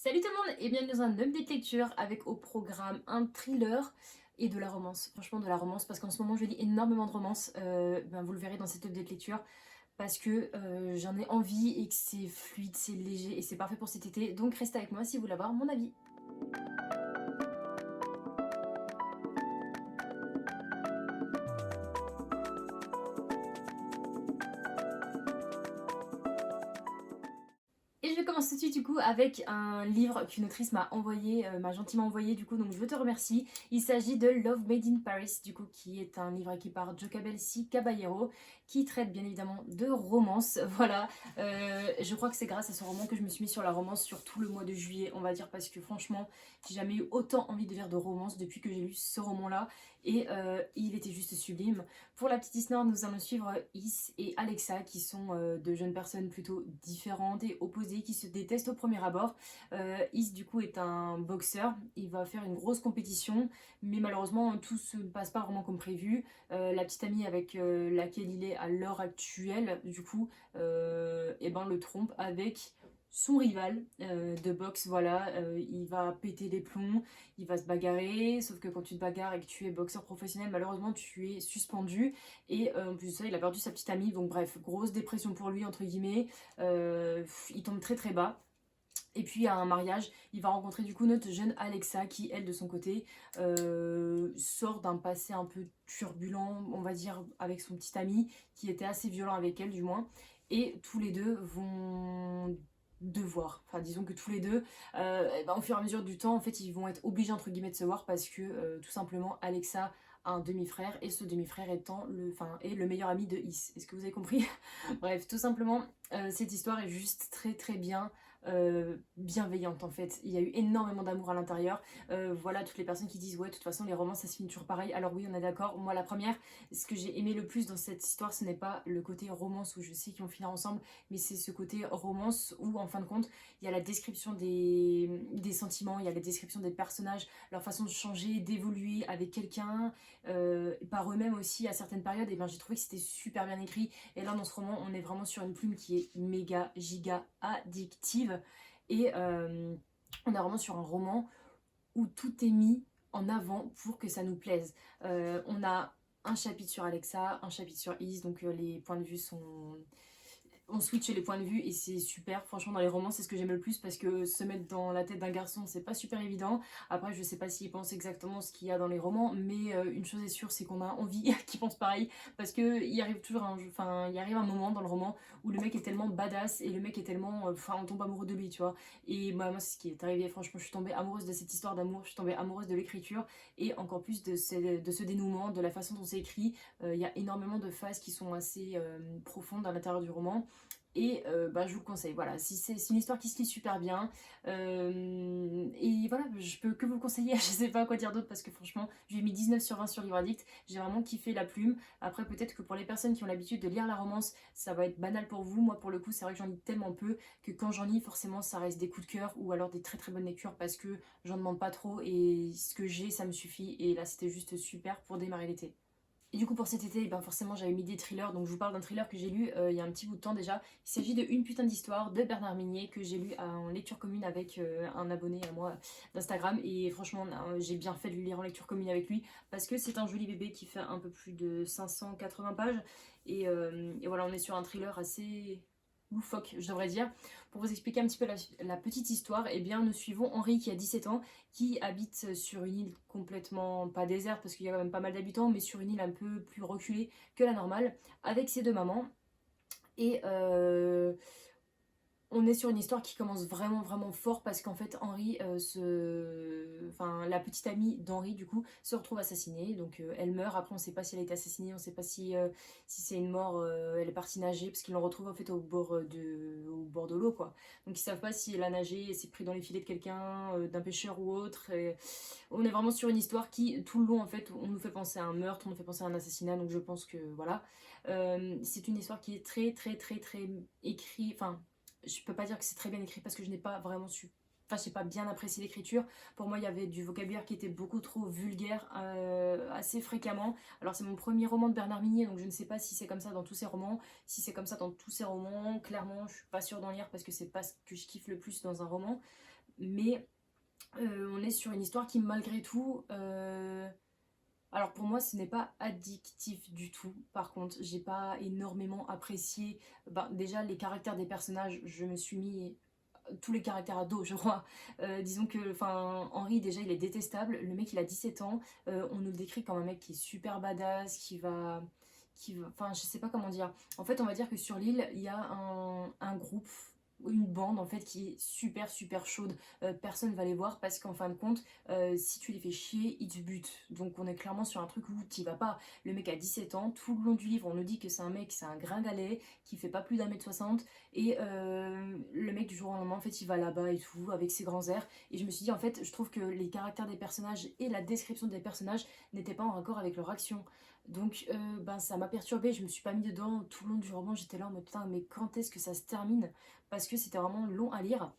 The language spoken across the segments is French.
Salut tout le monde et bienvenue dans un update lecture avec au programme un thriller et de la romance. Franchement de la romance parce qu'en ce moment je lis énormément de romances, vous le verrez dans cette update lecture parce que j'en ai envie et que c'est fluide, c'est léger et c'est parfait pour cet été. Donc restez avec moi si vous voulez avoir mon avis. Et je vais commencer tout de suite du coup avec un livre qu'une autrice m'a envoyé, m'a gentiment envoyé du coup, donc je te remercie. Il s'agit de Love Made in Paris du coup, qui est un livre écrit par Jocabel C. Caballero, qui traite bien évidemment de romance. Voilà, je crois que c'est grâce à ce roman que je me suis mis sur la romance sur tout le mois de juillet, on va dire, parce que franchement, j'ai jamais eu autant envie de lire de romance depuis que j'ai lu ce roman-là, et il était juste sublime. Pour la petite histoire, nous allons suivre Is et Alexa, qui sont deux jeunes personnes plutôt différentes et opposées, qui se détestent au premier abord. Is, du coup, est un boxeur. Il va faire une grosse compétition, mais malheureusement, tout se passe pas vraiment comme prévu. La petite amie avec laquelle il est à l'heure actuelle, du coup, le trompe avec son rival de boxe. Voilà, il va péter les plombs, il va se bagarrer, sauf que quand tu te bagarres et que tu es boxeur professionnel, malheureusement tu es suspendu, et en plus de ça il a perdu sa petite amie, donc bref, grosse dépression pour lui entre guillemets. Il tombe très très bas. Et puis à un mariage, il va rencontrer du coup notre jeune Alexa qui, elle, de son côté, sort d'un passé un peu turbulent, on va dire, avec son petit ami, qui était assez violent avec elle du moins. Et tous les deux vont devoir, enfin disons que tous les deux, au fur et à mesure du temps, en fait, ils vont être obligés entre guillemets de se voir parce que tout simplement Alexa a un demi-frère, et ce demi-frère étant est le meilleur ami de Is. Est-ce que vous avez compris? Bref, tout simplement, cette histoire est juste très très bien bienveillante en fait. Il y a eu énormément d'amour à l'intérieur. Voilà, toutes les personnes qui disent ouais, de toute façon les romans ça se finit toujours pareil. Alors oui, on est d'accord. Moi la première, ce que j'ai aimé le plus dans cette histoire, ce n'est pas le côté romance où je sais qu'ils vont finir ensemble, mais c'est ce côté romance où en fin de compte il y a la description des sentiments, il y a la description des personnages, leur façon de changer, d'évoluer avec quelqu'un, par eux-mêmes aussi à certaines périodes. Et ben j'ai trouvé que c'était super bien écrit. Et là dans ce roman on est vraiment sur une plume qui est méga giga addictive, et on est vraiment sur un roman où tout est mis en avant pour que ça nous plaise. On a un chapitre sur Alexa, un chapitre sur Is, donc les points de vue sont, on switch les points de vue et c'est super. Franchement, dans les romans, c'est ce que j'aime le plus parce que se mettre dans la tête d'un garçon, c'est pas super évident. Après, je sais pas s'il pense exactement ce qu'il y a dans les romans, mais une chose est sûre, c'est qu'on a envie qu'il pense pareil, parce que il arrive toujours il arrive un moment dans le roman où le mec est tellement badass et le mec est tellement, on tombe amoureux de lui, tu vois. Et moi, c'est ce qui est arrivé. Franchement, je suis tombée amoureuse de cette histoire d'amour, je suis tombée amoureuse de l'écriture et encore plus de ce dénouement, de la façon dont c'est écrit. Il y a énormément de phases qui sont assez profondes à l'intérieur du roman. Et je vous le conseille, voilà, si c'est une histoire qui se lit super bien, et voilà, je peux que vous le conseiller. Je sais pas quoi dire d'autre parce que franchement je lui ai mis 19 sur 20 sur Livre Addict, j'ai vraiment kiffé la plume. Après peut-être que pour les personnes qui ont l'habitude de lire la romance ça va être banal pour vous. Moi pour le coup c'est vrai que j'en lis tellement peu que quand j'en lis forcément ça reste des coups de cœur ou alors des très très bonnes lectures parce que j'en demande pas trop et ce que j'ai ça me suffit, et là c'était juste super pour démarrer l'été. Et du coup pour cet été, ben forcément j'avais mis des thrillers, donc je vous parle d'un thriller que j'ai lu il y a un petit bout de temps déjà. Il s'agit de Une putain d'histoire de Bernard Minier, que j'ai lu en lecture commune avec un abonné à moi d'Instagram, et franchement j'ai bien fait de le lire en lecture commune avec lui parce que c'est un joli bébé qui fait un peu plus de 580 pages, et voilà, on est sur un thriller assez loufoque, je devrais dire. Pour vous expliquer un petit peu la petite histoire, eh bien nous suivons Henri qui a 17 ans, qui habite sur une île complètement pas déserte parce qu'il y a quand même pas mal d'habitants, mais sur une île un peu plus reculée que la normale, avec ses deux mamans. Et on est sur une histoire qui commence vraiment vraiment fort parce qu'en fait Henri la petite amie d'Henri du coup se retrouve assassinée, donc elle meurt. Après on sait pas si elle a été assassinée, on sait pas si c'est une mort, elle est partie nager parce qu'ils l'ont retrouvée en fait au bord de l'eau quoi, donc ils savent pas si elle a nagé et s'est pris dans les filets de quelqu'un, d'un pêcheur ou autre. Et on est vraiment sur une histoire qui tout le long en fait on nous fait penser à un meurtre, on nous fait penser à un assassinat, donc je pense que voilà. C'est une histoire qui est très très très très écrit, enfin je peux pas dire que c'est très bien écrit parce que je n'ai pas vraiment su. Enfin, j'ai pas bien apprécié l'écriture. Pour moi, il y avait du vocabulaire qui était beaucoup trop vulgaire, assez fréquemment. Alors, c'est mon premier roman de Bernard Minier, donc je ne sais pas si c'est comme ça dans tous ses romans. Si c'est comme ça dans tous ses romans, clairement, je suis pas sûre d'en lire parce que c'est pas ce que je kiffe le plus dans un roman. mais on est sur une histoire qui malgré tout... alors pour moi ce n'est pas addictif du tout, par contre j'ai pas énormément apprécié, déjà les caractères des personnages, je me suis mis tous les caractères à dos je crois. Disons que Henry déjà il est détestable, le mec il a 17 ans, on nous le décrit comme un mec qui est super badass, enfin je sais pas comment dire, en fait on va dire que sur l'île il y a un groupe, une bande en fait qui est super super chaude. Personne va les voir parce qu'en fin de compte si tu les fais chier ils te butent, donc on est clairement sur un truc où t'y vas pas. Le mec a 17 ans, tout le long du livre on nous dit que c'est un mec, c'est un gringalet qui fait pas plus d'1m60 et le mec du jour au lendemain en fait il va là-bas et tout avec ses grands airs, et je me suis dit en fait je trouve que les caractères des personnages et la description des personnages n'étaient pas en raccord avec leur action. Donc ça m'a perturbée, je me suis pas mis dedans tout le long du roman, j'étais là en mode putain mais quand est-ce que ça se termine, parce que c'était vraiment long à lire.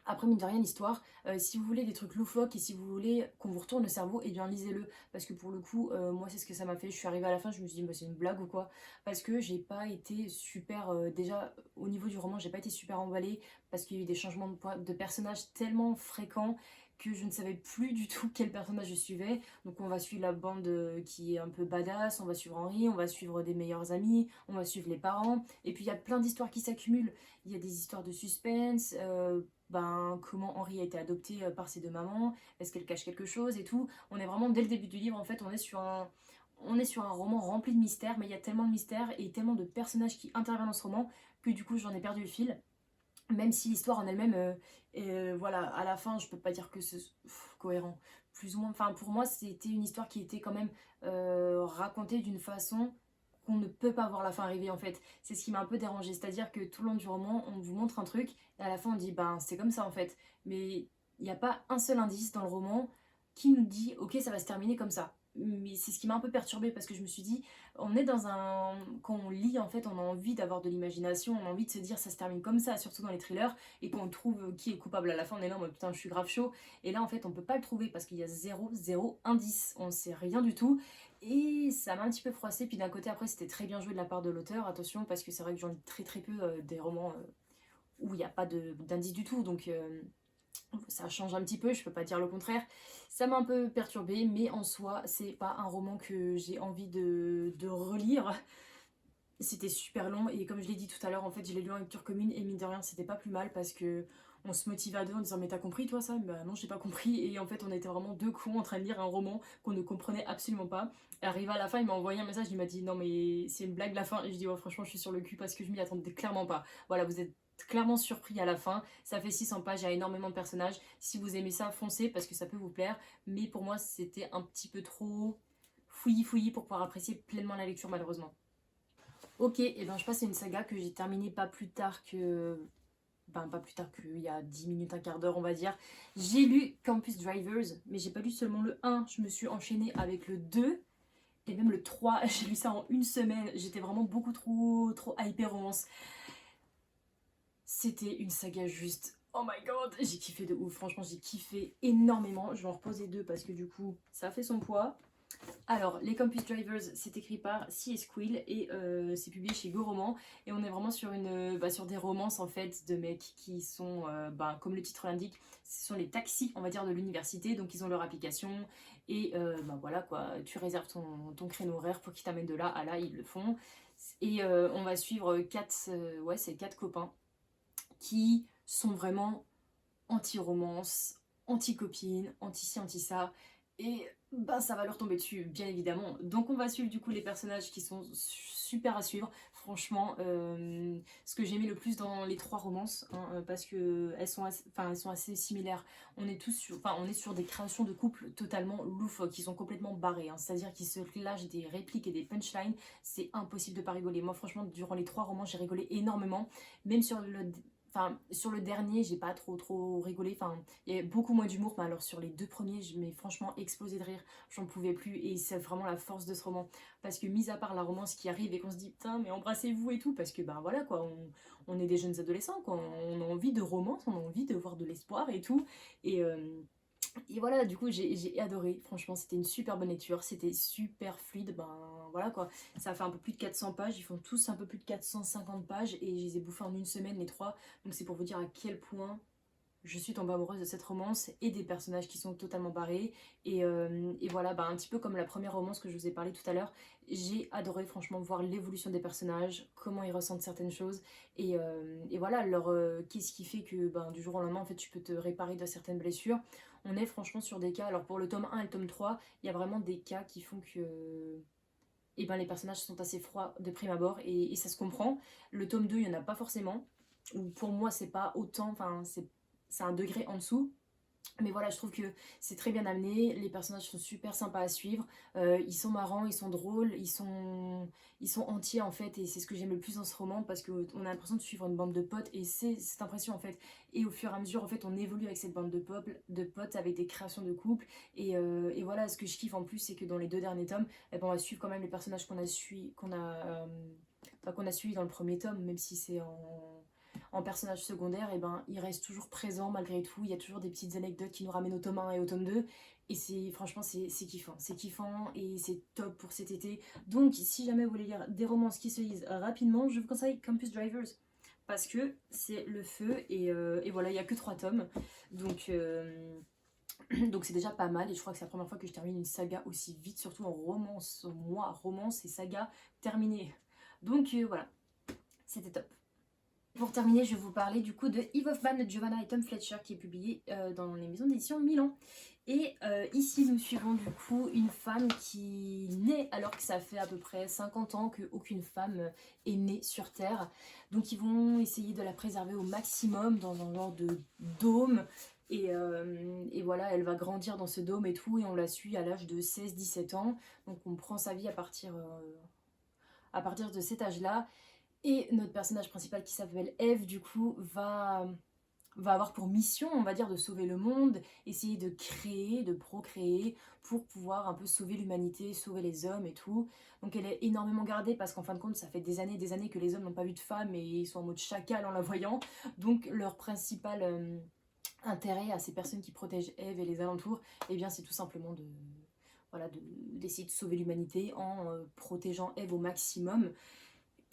Après, mine de rien, l'histoire, si vous voulez des trucs loufoques et si vous voulez qu'on vous retourne le cerveau, eh bien lisez-le. Parce que pour le coup, moi c'est ce que ça m'a fait. Je suis arrivée à la fin, je me suis dit, bah, c'est une blague ou quoi. Parce que j'ai pas été super. Déjà, au niveau du roman, j'ai pas été super emballée. Parce qu'il y a eu des changements de personnages tellement fréquents que je ne savais plus du tout quel personnage je suivais. Donc on va suivre la bande qui est un peu badass, on va suivre Henry, on va suivre des meilleurs amis, on va suivre les parents. Et puis il y a plein d'histoires qui s'accumulent. Il y a des histoires de suspense, comment Henry a été adopté par ses deux mamans, est-ce qu'elle cache quelque chose et tout. On est vraiment dès le début du livre en fait, on est sur un roman rempli de mystères, mais il y a tellement de mystères et tellement de personnages qui interviennent dans ce roman que du coup j'en ai perdu le fil. Même si l'histoire en elle-même, voilà, à la fin, je peux pas dire que c'est cohérent, plus ou moins. Enfin, pour moi, c'était une histoire qui était quand même racontée d'une façon qu'on ne peut pas voir la fin arriver en fait. C'est ce qui m'a un peu dérangé, c'est-à-dire que tout le long du roman, on vous montre un truc et à la fin on dit ben c'est comme ça en fait. Mais il n'y a pas un seul indice dans le roman qui nous dit ok ça va se terminer comme ça. Mais c'est ce qui m'a un peu perturbée parce que je me suis dit, on est dans un... Quand on lit en fait on a envie d'avoir de l'imagination, on a envie de se dire ça se termine comme ça, surtout dans les thrillers, et quand on trouve qui est coupable à la fin on est là en mode putain je suis grave chaud, et là en fait on peut pas le trouver parce qu'il y a zéro indice, on sait rien du tout. Et ça m'a un petit peu froissé, puis d'un côté après c'était très bien joué de la part de l'auteur, attention parce que c'est vrai que j'en lis très très peu des romans où il n'y a pas d'indice du tout, donc ça change un petit peu, je peux pas dire le contraire. Ça m'a un peu perturbée, mais en soi c'est pas un roman que j'ai envie de relire. C'était super long et comme je l'ai dit tout à l'heure, en fait je l'ai lu en lecture commune et mine de rien c'était pas plus mal parce que on se motivait à deux en disant mais t'as compris toi ça? Bah non j'ai pas compris, et en fait on était vraiment deux cons en train de lire un roman qu'on ne comprenait absolument pas. Et arrivé à la fin il m'a envoyé un message, il m'a dit non mais c'est une blague la fin, et je dis ouais franchement je suis sur le cul parce que je m'y attendais clairement pas. Voilà, vous êtes clairement surpris à la fin, ça fait 600 pages, il y a énormément de personnages, si vous aimez ça foncez parce que ça peut vous plaire, mais pour moi c'était un petit peu trop fouillis fouillis pour pouvoir apprécier pleinement la lecture malheureusement. Ok, et ben je passe à une saga que j'ai terminée pas plus tard que... pas plus tard qu'il y a 10 minutes, un quart d'heure on va dire. J'ai lu Campus Drivers, mais j'ai pas lu seulement le 1, je me suis enchaînée avec le 2 et même le 3. J'ai lu ça en une semaine, j'étais vraiment beaucoup trop hyper romance. C'était une saga juste... Oh my god, j'ai kiffé de ouf, franchement j'ai kiffé énormément. Je vais en reposer deux parce que du coup ça fait son poids. Alors, les Campus Drivers, c'est écrit par C.S. Quill et c'est publié chez Go Roman. Et on est vraiment sur, sur des romances en fait de mecs qui sont, comme le titre l'indique, ce sont les taxis, on va dire, de l'université. Donc ils ont leur application et voilà quoi, tu réserves ton créneau horaire pour qu'ils t'amènent de là à là, ils le font. Et on va suivre c'est quatre copains qui sont vraiment anti-romance, anti-copine, anti-ci, anti-ça. Et ça va leur tomber dessus, bien évidemment. Donc on va suivre du coup les personnages qui sont super à suivre. Franchement, ce que j'ai aimé le plus dans les trois romances, parce que elles sont assez similaires. On est on est sur des créations de couples totalement loufoques, qui sont complètement barrés. C'est-à-dire qu'ils se lâchent des répliques et des punchlines. C'est impossible de pas rigoler. Moi, franchement, durant les trois romans, j'ai rigolé énormément. Même sur le dernier, j'ai pas trop rigolé. Il y avait beaucoup moins d'humour, mais alors sur les deux premiers, je m'ai franchement explosé de rire. J'en pouvais plus, et c'est vraiment la force de ce roman. Parce que, mis à part la romance qui arrive et qu'on se dit putain, mais embrassez-vous et tout, parce que voilà quoi, on est des jeunes adolescents, quoi. On a envie de romance, on a envie de voir de l'espoir et tout. Et, et voilà, du coup, j'ai adoré. Franchement, c'était une super bonne lecture. C'était super fluide. Voilà quoi. Ça fait un peu plus de 400 pages. Ils font tous un peu plus de 450 pages. Et je les ai bouffés en une semaine, les trois. Donc, c'est pour vous dire à quel point je suis tombée amoureuse de cette romance et des personnages qui sont totalement barrés. Et voilà, bah, un petit peu comme la première romance que je vous ai parlé tout à l'heure, j'ai adoré franchement voir l'évolution des personnages, comment ils ressentent certaines choses. Et voilà, qu'est-ce qui fait que ben, du jour au lendemain, en fait, tu peux te réparer de certaines blessures. On est franchement sur des cas, alors pour le tome 1 et le tome 3, il y a vraiment des cas qui font que et ben, les personnages sont assez froids de prime abord et ça se comprend. Le tome 2 il n'y en a pas forcément. Ou pour moi, c'est pas autant, enfin, c'est un degré en dessous. Mais voilà, je trouve que c'est très bien amené, les personnages sont super sympas à suivre, ils sont marrants, ils sont drôles, ils sont entiers en fait, et c'est ce que j'aime le plus dans ce roman parce qu'on a l'impression de suivre une bande de potes, et c'est cette impression en fait. Et au fur et à mesure, en fait, on évolue avec cette bande de potes avec des créations de couples, et voilà, ce que je kiffe en plus, c'est que dans les 2 derniers tomes, eh ben, on va suivre quand même les personnages qu'on a suivis dans le premier tome, même si c'est en personnage secondaire, et ben, il reste toujours présent malgré tout. Il y a toujours des petites anecdotes qui nous ramènent au tome 1 et au tome 2. Et franchement, c'est kiffant. C'est kiffant et c'est top pour cet été. Donc, si jamais vous voulez lire des romances qui se lisent rapidement, je vous conseille Campus Drivers. Parce que c'est le feu et voilà, il n'y a que 3 tomes. Donc, donc c'est déjà pas mal. Et je crois que c'est la première fois que je termine une saga aussi vite, surtout en romance. Moi, romance et saga terminées. Donc voilà, c'était top. Pour terminer, je vais vous parler du coup de Eve of Van de Giovanna et Tom Fletcher qui est publié dans les maisons d'édition Milan. Et ici, nous suivons du coup une femme qui naît alors que ça fait à peu près 50 ans qu'aucune femme est née sur Terre. Donc ils vont essayer de la préserver au maximum dans un genre de dôme. Et voilà, elle va grandir dans ce dôme et tout, et on la suit à l'âge de 16-17 ans. Donc on prend sa vie à partir de cet âge-là. Et notre personnage principal qui s'appelle Eve, du coup, va avoir pour mission, on va dire, de sauver le monde, essayer de créer, de procréer, pour pouvoir un peu sauver l'humanité, sauver les hommes et tout. Donc elle est énormément gardée parce qu'en fin de compte, ça fait des années que les hommes n'ont pas vu de femme et ils sont en mode chacal en la voyant. Donc leur principal intérêt à ces personnes qui protègent Eve et les alentours, eh bien c'est tout simplement d'essayer de sauver l'humanité en protégeant Eve au maximum.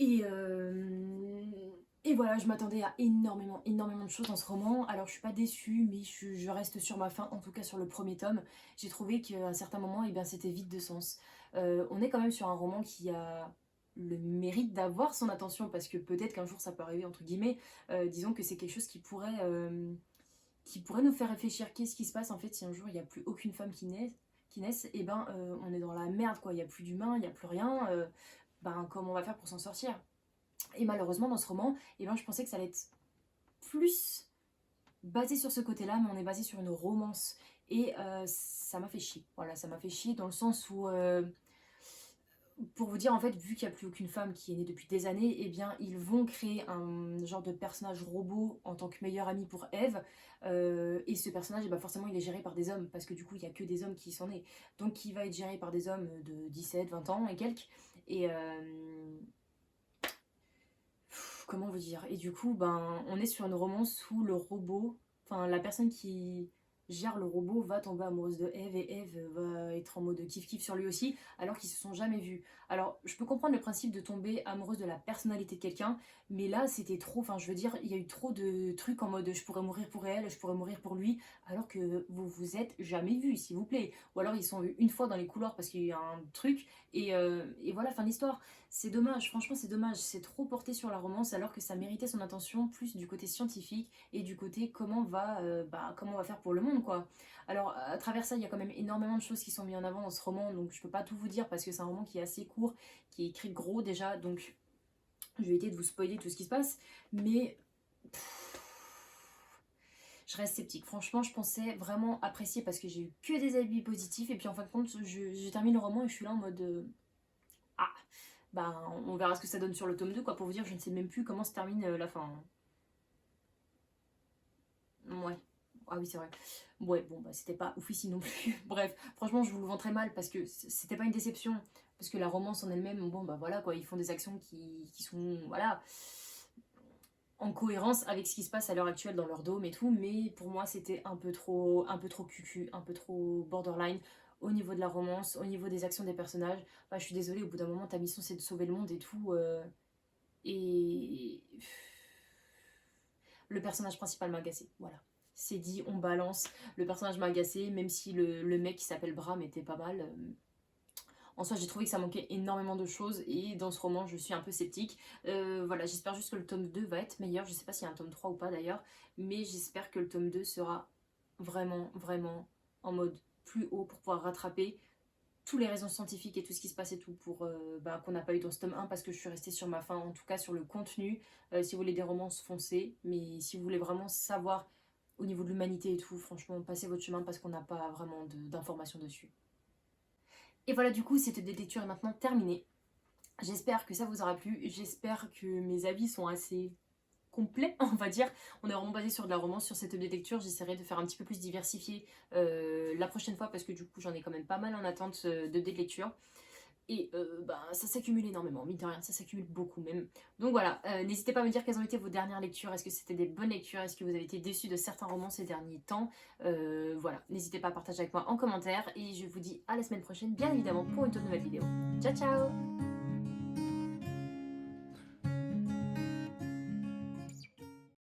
Et, euh, et voilà, je m'attendais à énormément de choses dans ce roman. Alors je suis pas déçue, mais je reste sur ma faim, en tout cas sur le premier tome. J'ai trouvé qu'à certains moments, eh bien, c'était vide de sens. On est quand même sur un roman qui a le mérite d'avoir son attention, parce que peut-être qu'un jour ça peut arriver, entre guillemets. Disons que c'est quelque chose qui pourrait nous faire réfléchir. Qu'est-ce qui se passe en fait si un jour il n'y a plus aucune femme qui naisse, et ben on est dans la merde quoi, il n'y a plus d'humains, il n'y a plus rien. Ben, comment on va faire pour s'en sortir? Et malheureusement, dans ce roman, eh ben, je pensais que ça allait être plus basé sur ce côté-là, mais on est basé sur une romance. Et ça m'a fait chier. Voilà, ça m'a fait chier dans le sens où, pour vous dire, en fait, vu qu'il n'y a plus aucune femme qui est née depuis des années, eh bien, ils vont créer un genre de personnage robot en tant que meilleur ami pour Eve. Et ce personnage, eh ben, forcément, il est géré par des hommes, parce que du coup, il n'y a que des hommes qui sont nés. Donc, il va être géré par des hommes de 17, 20 ans et quelques. Et, comment vous dire? Et du coup, ben, on est sur une romance où le robot, enfin la personne qui gère le robot va tomber amoureuse de Eve, et Eve va être en mode kiff-kiff sur lui aussi, alors qu'ils se sont jamais vus. Alors, je peux comprendre le principe de tomber amoureuse de la personnalité de quelqu'un, mais là, c'était trop, enfin, je veux dire, il y a eu trop de trucs en mode je pourrais mourir pour elle, je pourrais mourir pour lui, alors que vous vous êtes jamais vus, s'il vous plaît. Ou alors, ils sont vus une fois dans les couloirs parce qu'il y a eu un truc, et voilà, fin de l'histoire. C'est dommage, franchement c'est dommage, c'est trop porté sur la romance alors que ça méritait son attention plus du côté scientifique et du côté comment on va faire pour le monde quoi. Alors à travers ça il y a quand même énormément de choses qui sont mises en avant dans ce roman, donc je peux pas tout vous dire parce que c'est un roman qui est assez court, qui est écrit gros déjà, donc je vais éviter de vous spoiler tout ce qui se passe, mais je reste sceptique. Franchement, je pensais vraiment apprécier parce que j'ai eu que des avis positifs, et puis en fin de compte, je termine le roman et je suis là en mode ah, bah on verra ce que ça donne sur le tome 2 quoi. Pour vous dire, je ne sais même plus comment se termine la fin. Ouais. Ah oui, c'est vrai. Ouais, bon, bah c'était pas ouf ici non plus. Bref, franchement, je vous le vends très mal parce que c'était pas une déception. Parce que la romance en elle-même, bon, bah voilà quoi, ils font des actions qui sont, voilà, en cohérence avec ce qui se passe à l'heure actuelle dans leur dôme et tout, mais pour moi c'était un peu trop cucu, un peu trop borderline au niveau de la romance, au niveau des actions des personnages. Bah, je suis désolée, au bout d'un moment ta mission c'est de sauver le monde et tout, et le personnage principal m'a agacé, voilà. c'est dit, on balance. Le personnage m'a agacé, même si le mec qui s'appelle Bram était pas mal. En soi, j'ai trouvé que ça manquait énormément de choses et dans ce roman, je suis un peu sceptique. Voilà, j'espère juste que le tome 2 va être meilleur. Je sais pas s'il y a un tome 3 ou pas d'ailleurs, mais j'espère que le tome 2 sera vraiment, vraiment en mode plus haut pour pouvoir rattraper tous les raisons scientifiques et tout ce qui se passe et tout pour qu'on n'a pas eu dans ce tome 1 parce que je suis restée sur ma fin, en tout cas sur le contenu. Si vous voulez des romances, foncez, mais si vous voulez vraiment savoir au niveau de l'humanité et tout, franchement, passez votre chemin parce qu'on n'a pas vraiment d'informations dessus. Et voilà, du coup, cette lecture est maintenant terminée. J'espère que ça vous aura plu, j'espère que mes avis sont assez complets, on va dire. On est vraiment basé sur de la romance, sur cette lecture. J'essaierai de faire un petit peu plus diversifié la prochaine fois parce que du coup, j'en ai quand même pas mal en attente de lecture. Et ça s'accumule énormément, mine de rien, ça s'accumule beaucoup même. Donc voilà, n'hésitez pas à me dire quelles ont été vos dernières lectures. Est-ce que c'était des bonnes lectures? Est-ce que vous avez été déçus de certains romans ces derniers temps? Voilà, n'hésitez pas à partager avec moi en commentaire. Et je vous dis à la semaine prochaine, bien évidemment, pour une toute nouvelle vidéo. Ciao ciao!